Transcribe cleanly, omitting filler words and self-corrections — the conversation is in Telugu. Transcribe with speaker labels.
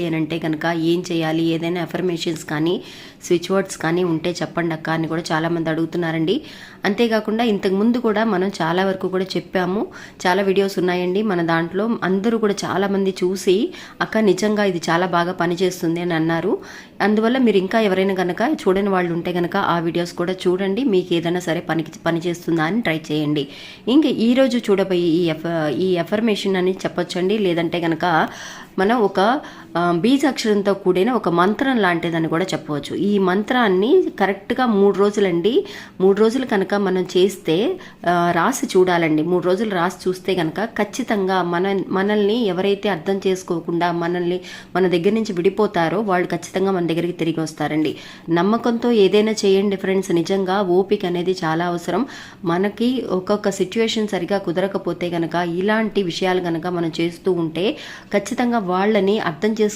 Speaker 1: అంటే కనుక ఏం చేయాలి, ఏదైనా అఫర్మేషన్స్ కానీ స్విచ్ వర్డ్స్ కానీ ఉంటే చెప్పండి అక్క అని కూడా చాలామంది అడుగుతున్నారండి. అంతేకాకుండా ఇంతకుముందు కూడా మనం చాలా వరకు కూడా చెప్పాము, చాలా వీడియోస్ ఉన్నాయండి మన దాంట్లో. అందరూ కూడా చాలామంది చూసి అక్క నిజంగా ఇది చాలా బాగా పనిచేస్తుంది అని అన్నారు. అందువల్ల మీరు ఇంకా ఎవరైనా కనుక చూడని వాళ్ళు ఉంటే కనుక ఆ వీడియోస్ కూడా చూడండి, మీకు ఏదైనా సరే పనిచేస్తుందా అని ట్రై చేయండి. ఇంకా ఈరోజు చూడబోయే ఈ అఫర్మేషన్ అని చెప్పొచ్చండి, లేదంటే కనుక మనం ఒక బీజాక్షరంతో కూడిన ఒక మంత్రం లాంటిదని కూడా చెప్పవచ్చు. ఈ మంత్రాన్ని కరెక్ట్గా 3 రోజులండి, 3 రోజులు కనుక మనం చేస్తే రాసి చూడాలండి. 3 రోజులు రాసి చూస్తే కనుక ఖచ్చితంగా మనల్ని ఎవరైతే అర్థం చేసుకోకుండా మన దగ్గర నుంచి విడిపోతారో వాళ్ళు ఖచ్చితంగా మన దగ్గరికి తిరిగి వస్తారండి. నమ్మకంతో ఏదైనా చేయండి ఫ్రెండ్స్. నిజంగా ఓపిక అనేది చాలా అవసరం. మనకి ఒక్కొక్క సిచ్యువేషన్ సరిగా కుదరకపోతే కనుక ఇలాంటి విషయాలు కనుక మనం చేస్తూ ఉంటే ఖచ్చితంగా వాళ్ళని అర్థం చేసుకునే